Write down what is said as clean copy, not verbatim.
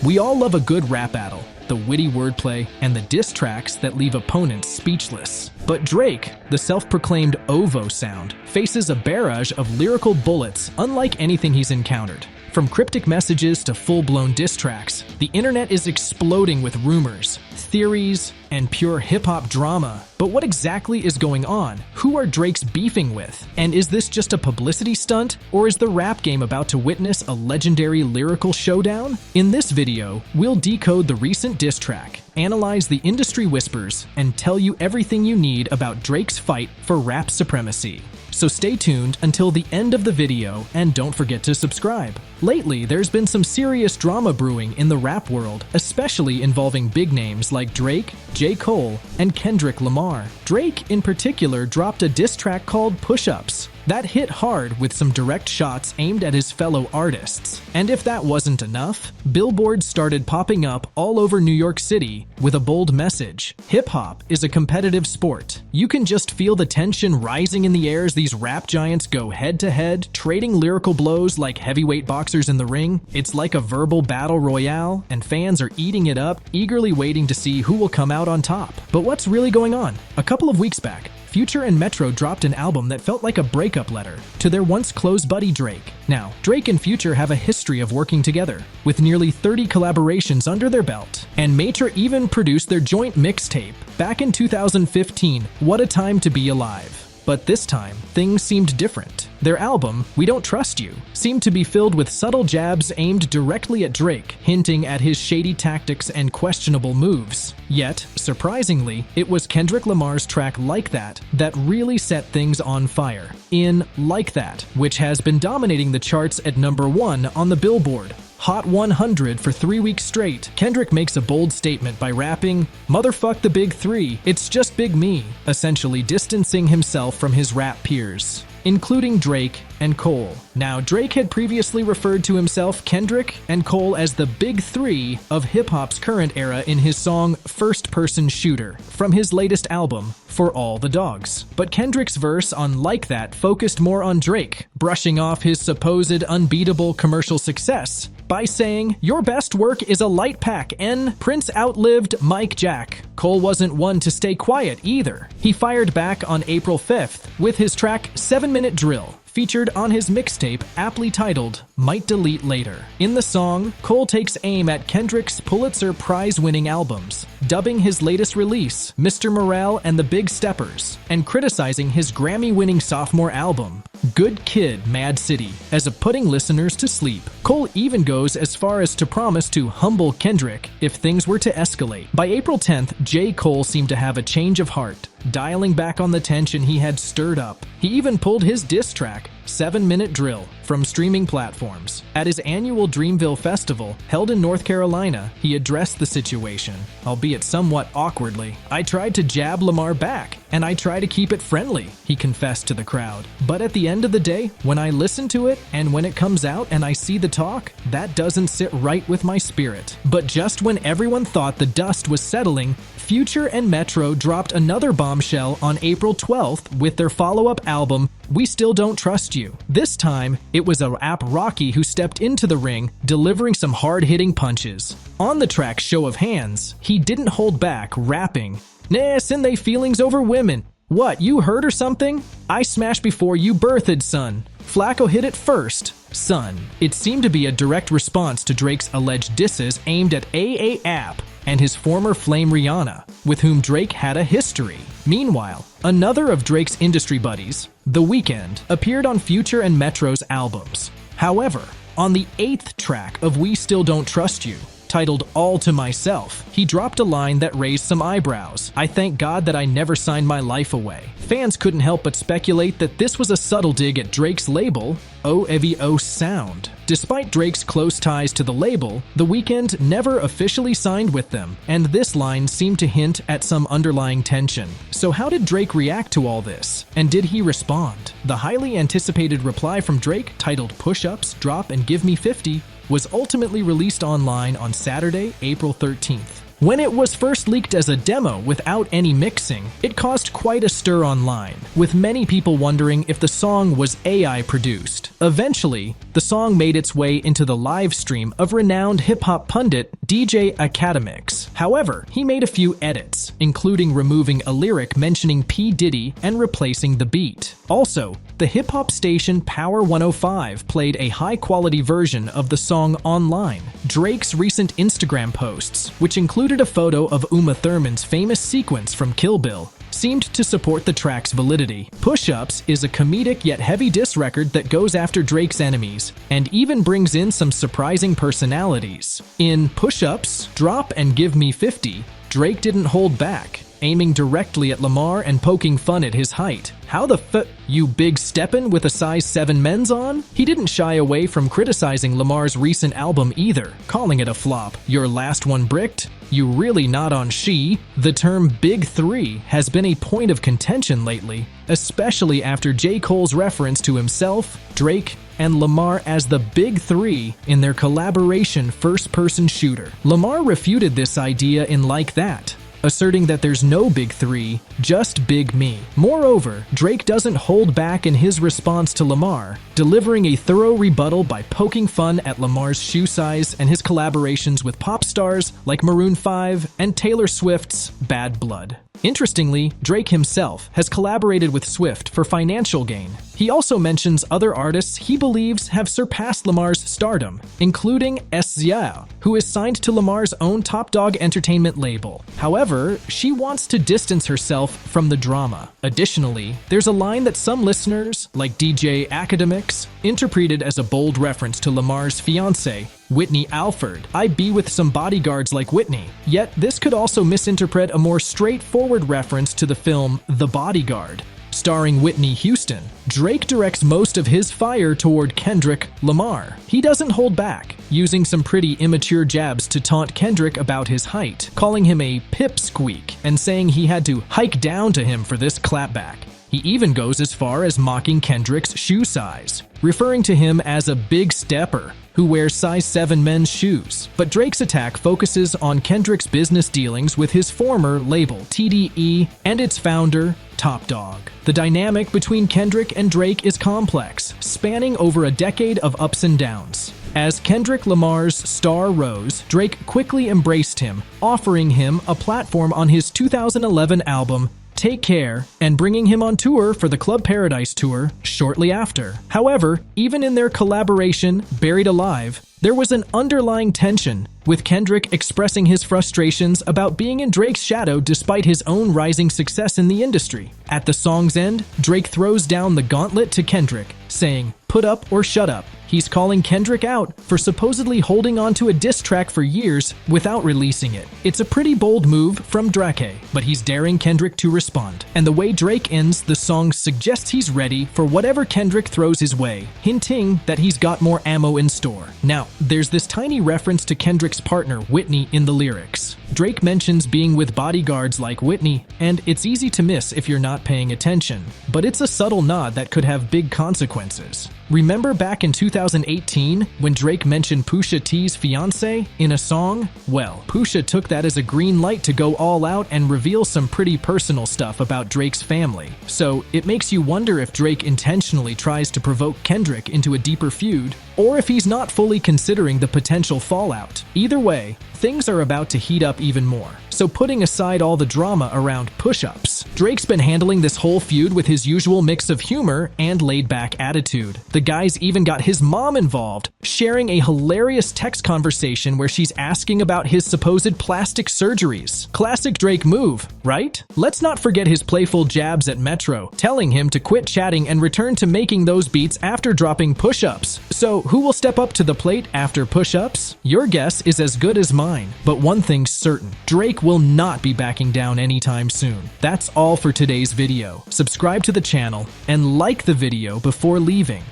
We all love a good rap battle, the witty wordplay, and the diss tracks that leave opponents speechless. But Drake, the self-proclaimed OVO sound, faces a barrage of lyrical bullets unlike anything he's encountered. From cryptic messages to full-blown diss tracks, the internet is exploding with rumors, theories, and pure hip-hop drama. But what exactly is going on? Who are Drake's beefing with? And is this just a publicity stunt, or is the rap game about to witness a legendary lyrical showdown? In this video, we'll decode the recent diss track, analyze the industry whispers, and tell you everything you need about Drake's fight for rap supremacy. So stay tuned until the end of the video and don't forget to subscribe. Lately, there's been some serious drama brewing in the rap world, especially involving big names like Drake, J. Cole, and Kendrick Lamar. Drake, in particular, dropped a diss track called Push-Ups that hit hard with some direct shots aimed at his fellow artists. And if that wasn't enough, billboards started popping up all over New York City with a bold message. Hip-hop is a competitive sport. You can just feel the tension rising in the air as these rap giants go head-to-head, trading lyrical blows like heavyweight boxers in the ring. It's like a verbal battle royale, and fans are eating it up, eagerly waiting to see who will come out on top. But what's really going on? A couple of weeks back, Future and Metro dropped an album that felt like a breakup letter to their once close buddy Drake. Now, Drake and Future have a history of working together, with nearly 30 collaborations under their belt, and Metro even produced their joint mixtape back in 2015, What a Time to Be Alive. But this time, things seemed different. Their album, We Don't Trust You, seemed to be filled with subtle jabs aimed directly at Drake, hinting at his shady tactics and questionable moves. Yet, surprisingly, it was Kendrick Lamar's track Like That that really set things on fire. In Like That, which has been dominating the charts at #1 on the Billboard Hot 100 for 3 weeks straight, Kendrick makes a bold statement by rapping, "Motherfuck the big three, it's just big me," essentially distancing himself from his rap peers, including Drake and Cole. Now, Drake had previously referred to himself, Kendrick, and Cole as the big three of hip-hop's current era in his song First Person Shooter from his latest album, For All the Dogs. But Kendrick's verse on Like That focused more on Drake, brushing off his supposed unbeatable commercial success by saying, "Your best work is a light pack, and Prince outlived Mike Jack." Cole wasn't one to stay quiet either. He fired back on April 5th with his track 7-Minute Drill, featured on his mixtape aptly titled Might Delete Later. In the song, Cole takes aim at Kendrick's Pulitzer Prize-winning albums, dubbing his latest release Mr. Morale and the Big Steppers, and criticizing his Grammy-winning sophomore album, Good Kid, Mad City, as a putting listeners to sleep. Cole even goes as far as to promise to humble Kendrick if things were to escalate. By April 10th, J. Cole seemed to have a change of heart, dialing back on the tension he had stirred up. He even pulled his diss track, 7-Minute Drill, from streaming platforms. At his annual Dreamville Festival, held in North Carolina, he addressed the situation, albeit somewhat awkwardly. "I tried to jab Lamar back, and I try to keep it friendly," he confessed to the crowd. "But at the end of the day, when I listen to it, and when it comes out and I see the talk, that doesn't sit right with my spirit." But just when everyone thought the dust was settling, Future and Metro dropped another bombshell on April 12th with their follow-up album, We Still Don't Trust You. This time, it was A$AP Rocky who stepped into the ring, delivering some hard-hitting punches. On the track Show of Hands, he didn't hold back, rapping, "Nah, send they feelings over women. What, you hurt or something? I smashed before you birthed, son. Flacco hit it first, son." It seemed to be a direct response to Drake's alleged disses aimed at A$AP and his former flame Rihanna, with whom Drake had a history. Meanwhile, another of Drake's industry buddies, The Weeknd, appeared on Future and Metro's albums. However, on the 8th track of We Still Don't Trust You, titled All to Myself, he dropped a line that raised some eyebrows. "I thank God that I never signed my life away." Fans couldn't help but speculate that this was a subtle dig at Drake's label, OVO Sound. Despite Drake's close ties to the label, The Weeknd never officially signed with them, and this line seemed to hint at some underlying tension. So how did Drake react to all this? And did he respond? The highly anticipated reply from Drake, titled Push-Ups, Drop and Give Me 50, was ultimately released online on Saturday, April 13th. When it was first leaked as a demo without any mixing, it caused quite a stir online, with many people wondering if the song was AI produced. Eventually, the song made its way into the live stream of renowned hip-hop pundit DJ Academics. However, he made a few edits, including removing a lyric mentioning P. Diddy and replacing the beat. Also, the hip-hop station Power 105 played a high-quality version of the song online. Drake's recent Instagram posts, which included a photo of Uma Thurman's famous sequence from Kill Bill, seemed to support the track's validity. Push-Ups is a comedic yet heavy diss record that goes after Drake's enemies, and even brings in some surprising personalities. In Push-Ups, Drop and Give Me 50, Drake didn't hold back, aiming directly at Lamar and poking fun at his height. How the you big steppin' with a size 7 men's on? He didn't shy away from criticizing Lamar's recent album either, calling it a flop. Your last one bricked? You really not on she? The term Big Three has been a point of contention lately, especially after J. Cole's reference to himself, Drake, and Lamar as the Big Three in their collaboration first-person shooter. Lamar refuted this idea in Like That, asserting that there's no Big Three, just Big Me. Moreover, Drake doesn't hold back in his response to Lamar, delivering a thorough rebuttal by poking fun at Lamar's shoe size and his collaborations with pop stars like Maroon 5 and Taylor Swift's Bad Blood. Interestingly, Drake himself has collaborated with Swift for financial gain. He also mentions other artists he believes have surpassed Lamar's stardom, including SZA, who is signed to Lamar's own Top Dog Entertainment label. However, she wants to distance herself from the drama. Additionally, there's a line that some listeners, like DJ Academics, interpreted as a bold reference to Lamar's fiancée, Whitney Alford. I be with some bodyguards like Whitney. Yet, this could also misinterpret a more straightforward reference to the film The Bodyguard, starring Whitney Houston. Drake directs most of his fire toward Kendrick Lamar. He doesn't hold back, using some pretty immature jabs to taunt Kendrick about his height, calling him a pipsqueak and saying he had to hike down to him for this clapback. He even goes as far as mocking Kendrick's shoe size, referring to him as a big stepper who wears size 7 men's shoes. But Drake's attack focuses on Kendrick's business dealings with his former label, TDE, and its founder, Top Dog. The dynamic between Kendrick and Drake is complex, spanning over a decade of ups and downs. As Kendrick Lamar's star rose, Drake quickly embraced him, offering him a platform on his 2011 album, Take Care, and bringing him on tour for the Club Paradise tour shortly after. However, even in their collaboration, Buried Alive, there was an underlying tension, with Kendrick expressing his frustrations about being in Drake's shadow despite his own rising success in the industry. At the song's end, Drake throws down the gauntlet to Kendrick, saying, "Put up or shut up." He's calling Kendrick out for supposedly holding on to a diss track for years without releasing it. It's a pretty bold move from Drake, but he's daring Kendrick to respond. And the way Drake ends the song suggests he's ready for whatever Kendrick throws his way, hinting that he's got more ammo in store. Now, there's this tiny reference to Kendrick's partner, Whitney, in the lyrics. Drake mentions being with bodyguards like Whitney, and it's easy to miss if you're not paying attention. But it's a subtle nod that could have big consequences. Remember back in 2018 when Drake mentioned Pusha T's fiancé in a song? Well, Pusha took that as a green light to go all out and reveal some pretty personal stuff about Drake's family. So it makes you wonder if Drake intentionally tries to provoke Kendrick into a deeper feud, or if he's not fully considering the potential fallout. Either way, things are about to heat up even more. So putting aside all the drama around push-ups, Drake's been handling this whole feud with his usual mix of humor and laid-back attitude. The guy's even got his mom involved, sharing a hilarious text conversation where she's asking about his supposed plastic surgeries. Classic Drake move, right? Let's not forget his playful jabs at Metro, telling him to quit chatting and return to making those beats after dropping push-ups. So who will step up to the plate after push-ups? Your guess is as good as mine, but one thing's certain: Drake will not be backing down anytime soon. That's all for today's video. Subscribe to the channel and like the video before leaving.